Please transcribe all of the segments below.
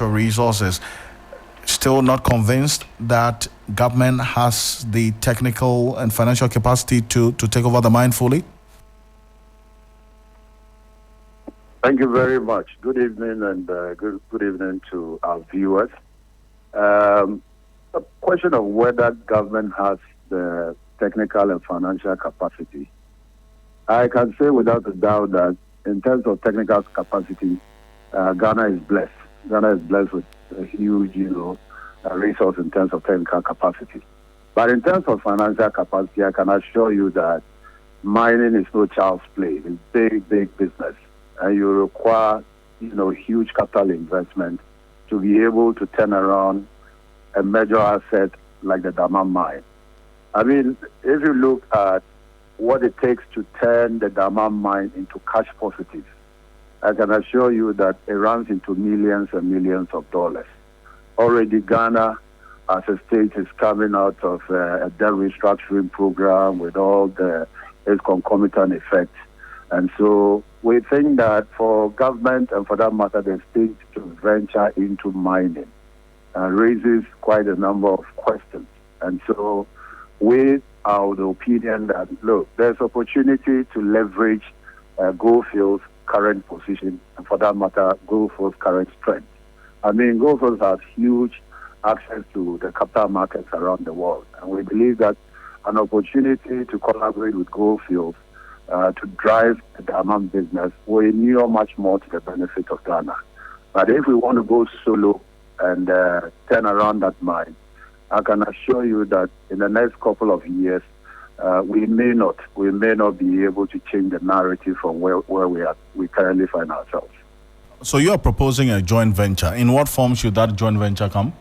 resources. Still not convinced that government has the technical and financial capacity to take over the mine fully? Thank you very much. Good evening, and good evening to our viewers. The question of whether government has the technical and financial capacity, I can say without a doubt that in terms of technical capacity, Ghana is blessed. Ghana is blessed with a huge, resource in terms of technical capacity. But in terms of financial capacity, I can assure you that mining is no child's play. It's big, big business. And you require, huge capital investment to be able to turn around a major asset like the Damang Mine. I mean, if you look at what it takes to turn the Damang Mine into cash positive, I can assure you that it runs into millions and millions of dollars. Already Ghana, as a state, is coming out of a debt restructuring program with all its concomitant effects. And so we think that for government and for that matter, the state to venture into mining raises quite a number of questions. And so we are of the opinion that, look, there's opportunity to leverage Goldfields' current position, and for that matter, Goldfields' current strength. I mean, Goldfields has huge access to the capital markets around the world, and we believe that an opportunity to collaborate with Goldfields to drive the Damang business will inure much more to the benefit of Ghana. But if we want to go solo and turn around that mine, I can assure you that in the next couple of years, we may not be able to change the narrative from where we currently find ourselves. So you are proposing a joint venture. In what form should that joint venture come?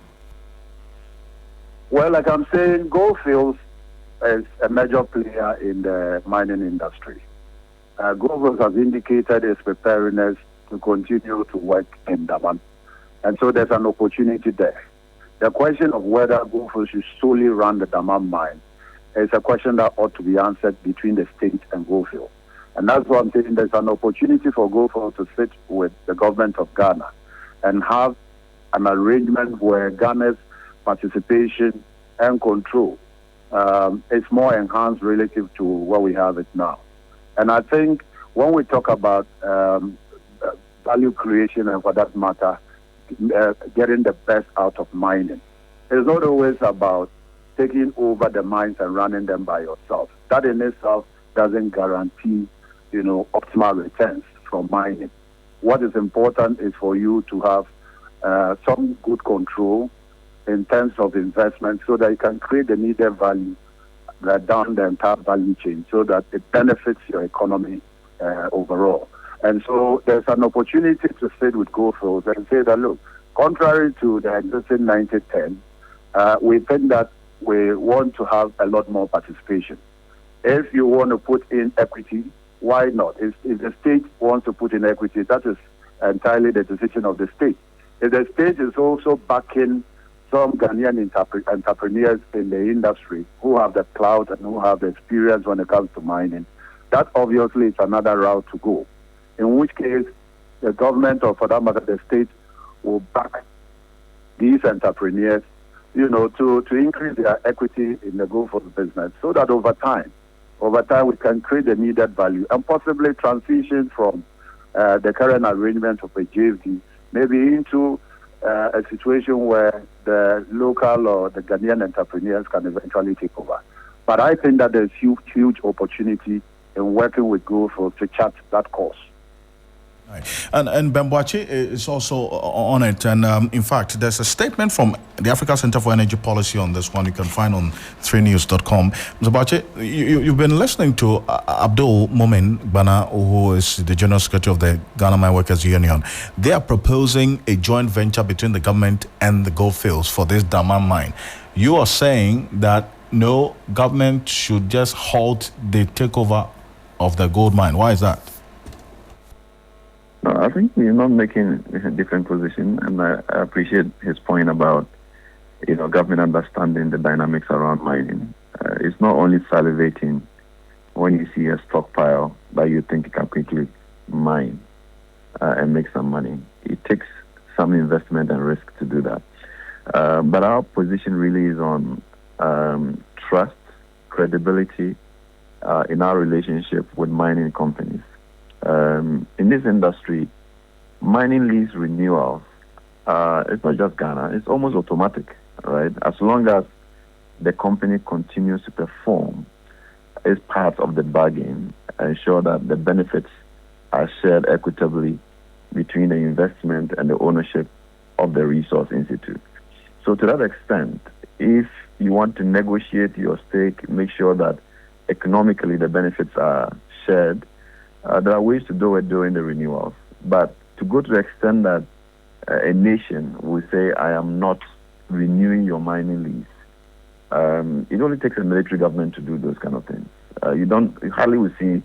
Well, like I'm saying, Goldfields is a major player in the mining industry. Goldfields has indicated its preparedness to continue to work in Damang. And so there's an opportunity there. The question of whether Goldfields should solely run the Damang mine is a question that ought to be answered between the state and Goldfields. And that's what I'm saying. There's an opportunity for Goldfields to sit with the government of Ghana and have an arrangement where Ghana's participation and control is more enhanced relative to what we have it now. And I think when we talk about value creation and for that matter, getting the best out of mining, it's not always about taking over the mines and running them by yourself. That in itself doesn't guarantee, optimal returns from mining. What is important is for you to have some good control in terms of investment so that you can create the needed value down the entire value chain so that it benefits your economy overall. And so there's an opportunity to sit with Goldfields and say that, look, contrary to the existing 90-10, we think that we want to have a lot more participation. If you want to put in equity, why not? If the state wants to put in equity, that is entirely the decision of the state. If the state is also backing some Ghanaian entrepreneurs in the industry who have the clout and who have the experience when it comes to mining, that obviously is another route to go. In which case, the government, or for that matter, the state, will back these entrepreneurs, to increase their equity in the Goldfields business, so that over time we can create the needed value and possibly transition from the current arrangement of a JV maybe into a situation where the local or the Ghanaian entrepreneurs can eventually take over. But I think that there's huge opportunity in working with Goldfields to chart that course. Right. And Boakye is also on it. And in fact, there's a statement from the Africa Center for Energy Policy on this one you can find on 3news.com. Mr. Boakye, you've been listening to Abdul Moomin Gbana, who is the General Secretary of the Ghana Mine Workers Union. They are proposing a joint venture between the government and the Goldfields for this Damang mine. You are saying that no, government should just halt the takeover of the gold mine. Why is that? No, I think we're not making a different position, and I appreciate his point about, government understanding the dynamics around mining. It's not only salivating when you see a stockpile that you think you can quickly mine and make some money. It takes some investment and risk to do that. But our position really is on trust, credibility in our relationship with mining companies. In this industry, mining lease renewals, it's not just Ghana, it's almost automatic, right? As long as the company continues to perform as part of the bargain, ensure that the benefits are shared equitably between the investment and the ownership of the resource institute. So to that extent, if you want to negotiate your stake, make sure that economically the benefits are shared, there are ways to do it during the renewals. But to go to the extent that a nation will say, I am not renewing your mining lease, it only takes a military government to do those kind of things. You hardly will see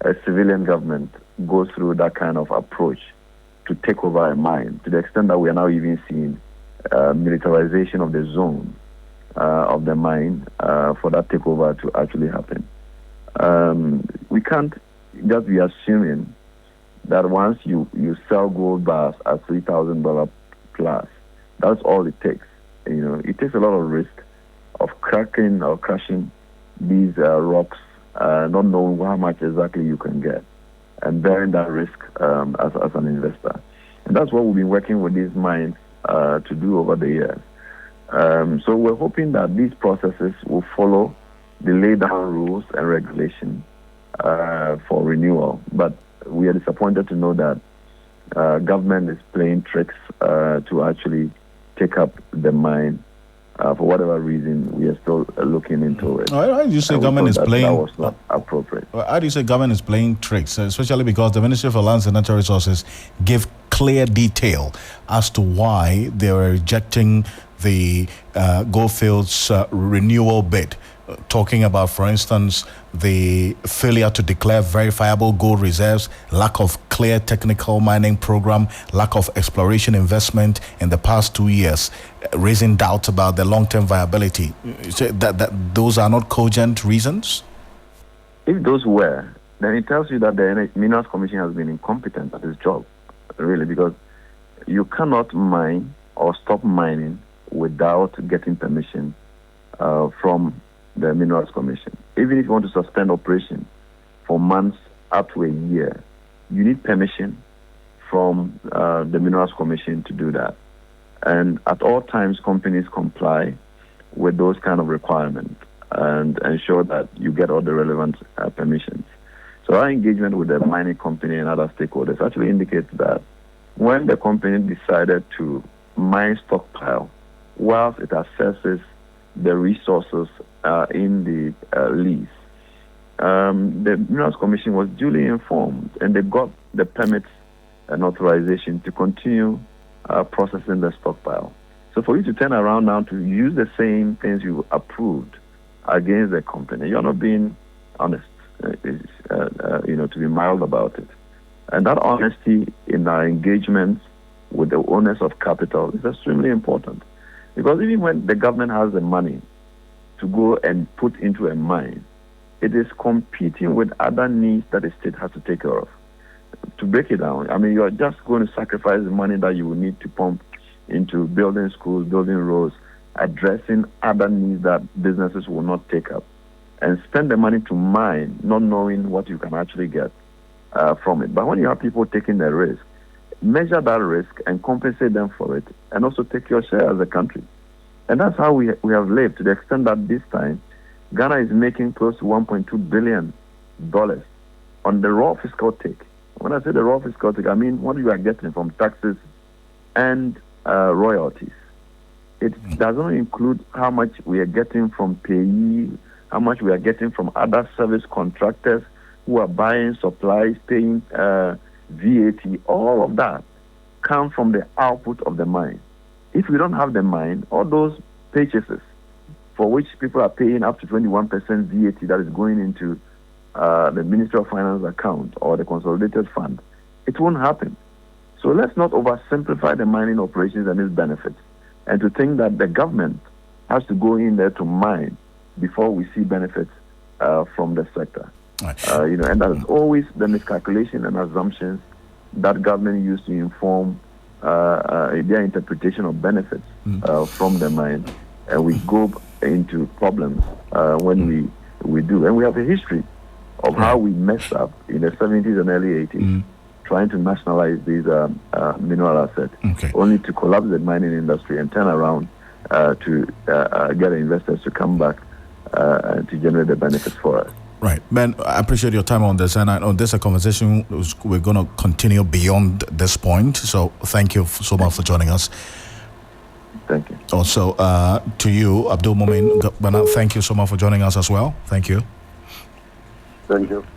a civilian government go through that kind of approach to take over a mine, to the extent that we are now even seeing militarization of the zone of the mine for that takeover to actually happen. We can't just be assuming that once you sell gold bars at $3,000 plus, that's all it takes. It takes a lot of risk of cracking or crushing these rocks, not knowing how much exactly you can get, and bearing that risk as an investor. And that's what we've been working with these mines to do over the years. So we're hoping that these processes will follow the laid down rules and regulations for renewal. But we are disappointed to know that government is playing tricks to actually take up the mine. For whatever reason, we are still looking into it. Why do you say government is playing? That was not appropriate. How do you say government is playing tricks? Especially because the Ministry for Lands and Natural Resources give clear detail as to why they were rejecting the Goldfields renewal bid. Talking about, for instance, the failure to declare verifiable gold reserves, lack of clear technical mining program, lack of exploration investment in the past 2 years, raising doubts about the long-term viability. So that those are not cogent reasons? If those were, then it tells you that the Minerals Commission has been incompetent at its job, really, because you cannot mine or stop mining without getting permission from the Minerals Commission. Even if you want to suspend operation for months up to a year, you need permission from the Minerals Commission to do that. And at all times, companies comply with those kind of requirements and ensure that you get all the relevant permissions. So our engagement with the mining company and other stakeholders actually indicates that when the company decided to mine stockpile, whilst it assesses the resources in the lease, the Minerals Commission was duly informed and they got the permits and authorization to continue processing the stockpile. So for you to turn around now to use the same things you approved against the company, you're not being honest, to be mild about it. And that honesty in our engagements with the owners of capital is extremely important. Because even when the government has the money to go and put into a mine, it is competing with other needs that the state has to take care of. To break it down, you are just going to sacrifice the money that you will need to pump into building schools, building roads, addressing other needs that businesses will not take up, and spend the money to mine, not knowing what you can actually get from it. But when you have people taking the risk, measure that risk and compensate them for it, and also take your share as a country. And that's how we have lived, to the extent that this time, Ghana is making close to $1.2 billion on the raw fiscal take. When I say the raw fiscal take, I mean what you are getting from taxes and royalties. It doesn't include how much we are getting from payee, how much we are getting from other service contractors who are buying supplies, paying VAT. All of that comes from the output of the mine. If we don't have the mine, all those purchases for which people are paying up to 21% VAT that is going into the Ministry of Finance account or the Consolidated Fund, it won't happen. So let's not oversimplify the mining operations and its benefits, and to think that the government has to go in there to mine before we see benefits from the sector. Right. And that is always the miscalculation and assumptions that government used to inform their interpretation of benefits from the mine, and we go into problems when we do. And we have a history of how we messed up in the 70s and early 80s, trying to nationalize these mineral assets, only to collapse the mining industry and turn around to get investors to come back and to generate the benefits for us. Right. Ben, I appreciate your time on this, and I know this is a conversation we're going to continue beyond this point, so thank you so much for joining us. Thank you. Also, to you, Abdul Moomin Gbana, thank you so much for joining us as well. Thank you. Thank you.